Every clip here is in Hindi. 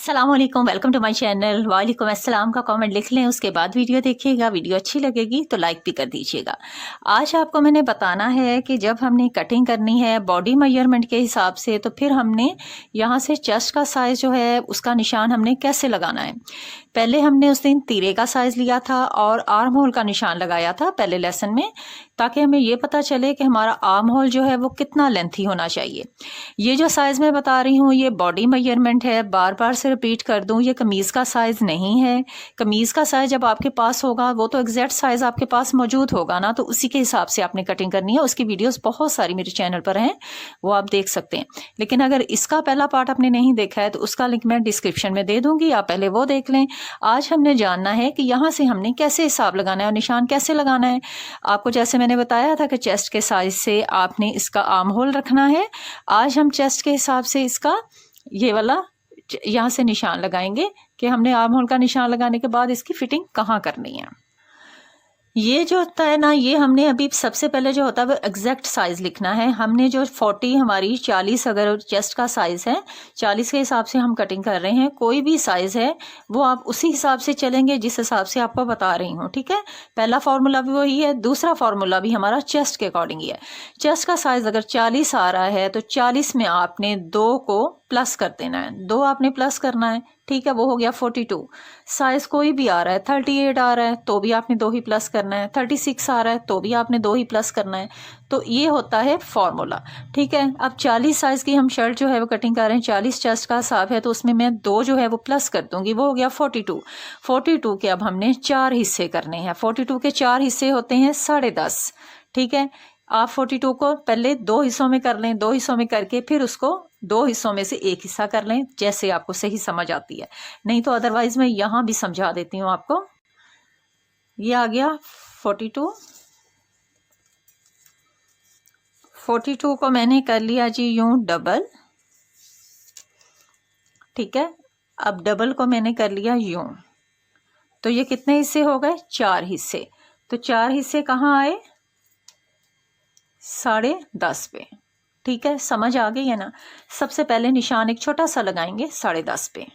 अस्सलामुअलैकुम, वेलकम टू माय चैनल। वालेकुम अस्सलाम का कमेंट लिख लें, उसके बाद वीडियो देखिएगा। वीडियो अच्छी लगेगी तो लाइक भी कर दीजिएगा। आज आपको मैंने बताना है कि जब हमने कटिंग करनी है बॉडी मेजरमेंट के हिसाब से, तो फिर हमने यहाँ से चेस्ट का साइज़ जो है उसका निशान हमने कैसे लगाना है। पहले हमने उस दिन तीरे का साइज़ लिया था और आर्म होल का निशान लगाया था पहले लेसन में, ताकि हमें ये पता चले कि हमारा आर्म होल जो है वो कितना लेंथी होना चाहिए। ये जो साइज़ मैं बता रही हूँ ये बॉडी मेजरमेंट है। बार बार से रिपीट कर दूँ, ये कमीज़ का साइज़ नहीं है। कमीज़ का साइज़ जब आपके पास होगा वो तो एग्जैक्ट साइज़ आपके पास मौजूद होगा ना, तो उसी के हिसाब से आपने कटिंग करनी है। उसकी वीडियोस बहुत सारी मेरे चैनल पर हैं, वो आप देख सकते हैं। लेकिन अगर इसका पहला पार्ट आपने नहीं देखा है तो उसका लिंक मैं डिस्क्रिप्शन में दे दूंगी, आप पहले वो देख लें। आज हमने जानना है कि यहाँ से हमने कैसे हिसाब लगाना है और निशान कैसे लगाना है। आपको जैसे मैंने बताया था कि चेस्ट के साइज से आपने इसका आर्म होल रखना है। आज हम चेस्ट के हिसाब से इसका ये वाला यहाँ से निशान लगाएंगे कि हमने आर्म होल का निशान लगाने के बाद इसकी फिटिंग कहाँ करनी है। ये जो होता है ना, ये हमने अभी सबसे पहले जो होता है वो एग्जैक्ट साइज लिखना है। हमने जो 40 हमारी 40 अगर चेस्ट का साइज है, 40 के हिसाब से हम कटिंग कर रहे हैं। कोई भी साइज है वो आप उसी हिसाब से चलेंगे जिस हिसाब से आपको बता रही हूँ, ठीक है। पहला फार्मूला भी वही है, दूसरा फार्मूला भी हमारा चेस्ट के अकॉर्डिंग ही है। चेस्ट का साइज अगर 40 आ रहा है तो 40 में आपने 2 को प्लस कर देना है, 2 आपने प्लस करना है, ठीक है। वो हो गया 42। साइज कोई भी आ रहा है, 38 आ रहा है तो भी आपने 2 ही प्लस करना है, 36 आ रहा है तो भी आपने 2 ही प्लस करना है। तो ये होता है फॉर्मूला, ठीक है। अब 40 साइज की हम शर्ट जो है वो कटिंग कर रहे हैं, 40 चेस्ट का हिसाब है तो उसमें मैं 2 जो है वो प्लस कर दूंगी, वो हो गया 42। 42 के अब हमने 4 हिस्से करने हैं। 42 के 4 हिस्से होते हैं 10.5, ठीक है। आप 42 को पहले 2 हिस्सों में कर लें, 2 हिस्सों में करके फिर उसको 2 हिस्सों में से एक हिस्सा कर लें, जैसे आपको सही समझ आती है। नहीं तो अदरवाइज मैं यहाँ भी समझा देती हूँ आपको। ये आ गया 42। 42 को मैंने कर लिया जी यूं डबल, ठीक है। अब डबल को मैंने कर लिया यूं, तो ये कितने हिस्से हो गए? 4 हिस्से। तो 4 हिस्से कहाँ आए? 10.5 पे, ठीक है। समझ आ गई है ना। सबसे पहले निशान एक छोटा सा लगाएंगे 10.5 पे।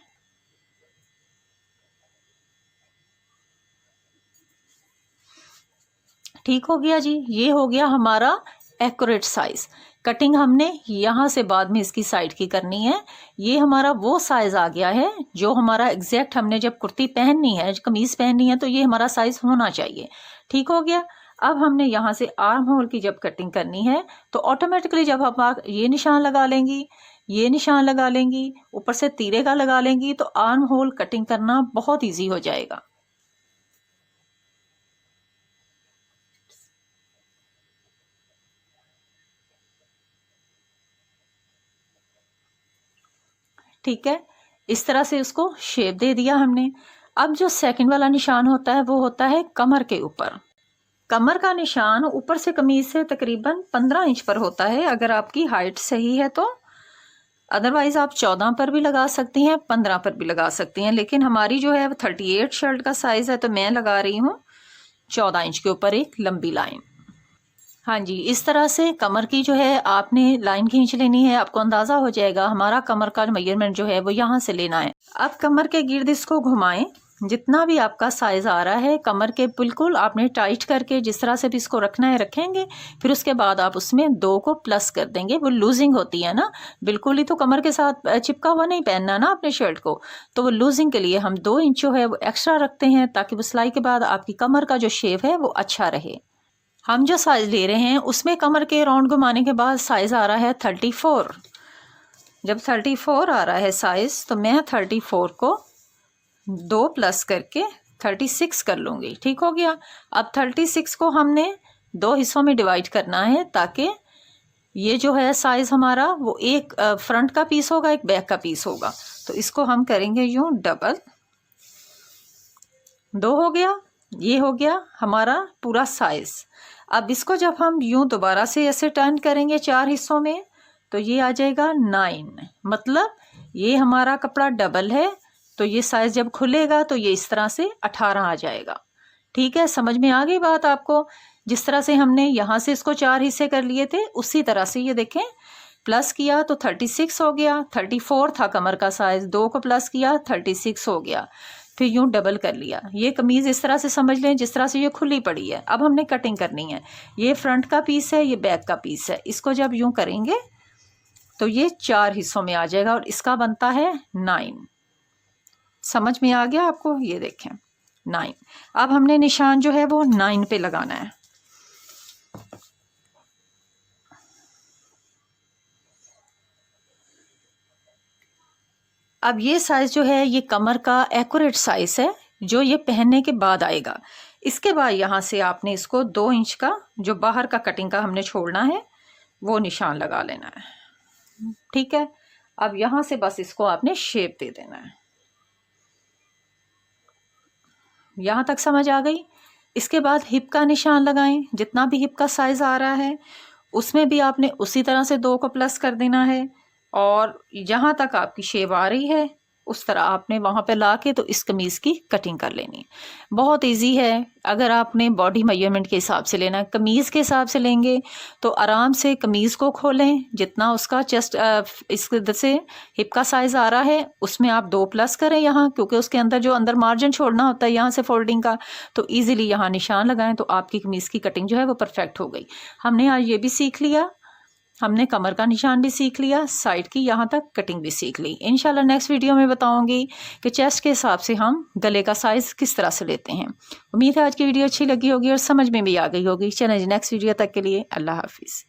ठीक हो गया जी, ये हो गया हमारा एक्यूरेट साइज। कटिंग हमने यहाँ से बाद में इसकी साइड की करनी है। ये हमारा वो साइज आ गया है जो हमारा एग्जैक्ट हमने जब कुर्ती पहननी है, कमीज पहननी है, तो ये हमारा साइज होना चाहिए। ठीक हो गया। अब हमने यहाँ से आर्म होल की जब कटिंग करनी है तो ऑटोमेटिकली जब हम ये निशान लगा लेंगी, ये निशान लगा लेंगी, ऊपर से तीरे का लगा लेंगी, तो आर्म होल कटिंग करना बहुत ईजी हो जाएगा। ठीक है, इस तरह से उसको शेप दे दिया हमने। अब जो सेकंड वाला निशान होता है वो होता है कमर के ऊपर। कमर का निशान ऊपर से कमीज से तकरीबन 15 इंच पर होता है, अगर आपकी हाइट सही है तो। अदरवाइज आप 14 पर भी लगा सकती हैं, 15 पर भी लगा सकती हैं, लेकिन हमारी जो है 38 शर्ट का साइज है तो मैं लगा रही हूँ 14 इंच के ऊपर एक लंबी लाइन। हाँ जी, इस तरह से कमर की जो है आपने लाइन खींच लेनी है। आपको अंदाजा हो जाएगा हमारा कमर का मेजरमेंट जो है वो यहाँ से लेना है। अब कमर के गिर्द इसको घुमाएं, जितना भी आपका साइज आ रहा है कमर के बिल्कुल आपने टाइट करके जिस तरह से भी इसको रखना है रखेंगे। फिर उसके बाद आप उसमें 2 को प्लस कर देंगे। वो लूजिंग होती है ना, बिल्कुल ही तो कमर के साथ चिपका हुआ नहीं पहनना ना अपने शर्ट को, तो वो लूजिंग के लिए हम 2 इंच जो है वो एक्स्ट्रा रखते हैं, ताकि वो सिलाई के बाद आपकी कमर का जो शेप है वो अच्छा रहे। हम जो साइज ले रहे हैं उसमें कमर के राउंड घुमाने के बाद साइज आ रहा है 34। जब 34 आ रहा है साइज तो मैं 34 को 2 प्लस करके 36 कर लूँगी। ठीक हो गया। अब 36 को हमने 2 हिस्सों में डिवाइड करना है, ताकि ये जो है साइज हमारा वो एक फ्रंट का पीस होगा, एक बैक का पीस होगा। तो इसको हम करेंगे यूं डबल, 2 हो गया। ये हो गया हमारा पूरा साइज। अब इसको जब हम यूं दोबारा से ऐसे टर्न करेंगे 4 हिस्सों में तो ये आ जाएगा 9। मतलब ये हमारा कपड़ा डबल है, तो ये साइज जब खुलेगा तो ये इस तरह से 18 आ जाएगा। ठीक है, समझ में आ गई बात आपको। जिस तरह से हमने यहाँ से इसको 4 हिस्से कर लिए थे उसी तरह से ये देखें प्लस किया तो 36 हो गया, 34 था कमर का साइज़, 2 को प्लस किया 36 हो गया, फिर यूँ डबल कर लिया। ये कमीज़ इस तरह से समझ लें जिस तरह से ये खुली पड़ी है। अब हमने कटिंग करनी है। ये फ्रंट का पीस है, ये बैक का पीस है। इसको जब यूँ करेंगे तो ये 4 हिस्सों में आ जाएगा और इसका बनता है 9। समझ में आ गया आपको? ये देखें 9। अब हमने निशान जो है वो 9 पे लगाना है। अब ये साइज़ जो है ये कमर का एक्यूरेट साइज़ है जो ये पहनने के बाद आएगा। इसके बाद यहाँ से आपने इसको 2 इंच का जो बाहर का कटिंग का हमने छोड़ना है वो निशान लगा लेना है। ठीक है, अब यहाँ से बस इसको आपने शेप दे देना है। यहाँ तक समझ आ गई? इसके बाद हिप का निशान लगाएं। जितना भी हिप का साइज़ आ रहा है उसमें भी आपने उसी तरह से 2 को प्लस कर देना है और जहाँ तक आपकी शेप आ रही है उस तरह आपने वहाँ पे ला के तो इस कमीज़ की कटिंग कर लेनी है। बहुत इजी है। अगर आपने बॉडी मेजरमेंट के हिसाब से लेना है, कमीज़ के हिसाब से लेंगे तो आराम से कमीज़ को खोलें, जितना उसका चेस्ट इस से हिप का साइज़ आ रहा है उसमें आप 2 प्लस करें यहाँ, क्योंकि उसके अंदर जो अंदर मार्जिन छोड़ना होता है यहाँ से फोल्डिंग का, तो ईजिली यहाँ निशान लगाएं तो आपकी कमीज़ की कटिंग जो है वो परफेक्ट हो गई। हमने आज ये भी सीख लिया, हमने कमर का निशान भी सीख लिया, साइड की यहाँ तक कटिंग भी सीख ली। इंशाल्लाह नेक्स्ट वीडियो में बताऊंगी कि चेस्ट के हिसाब से हम गले का साइज़ किस तरह से लेते हैं। उम्मीद है आज की वीडियो अच्छी लगी होगी और समझ में भी आ गई होगी। चलें नेक्स्ट वीडियो तक के लिए अल्लाह हाफिज़।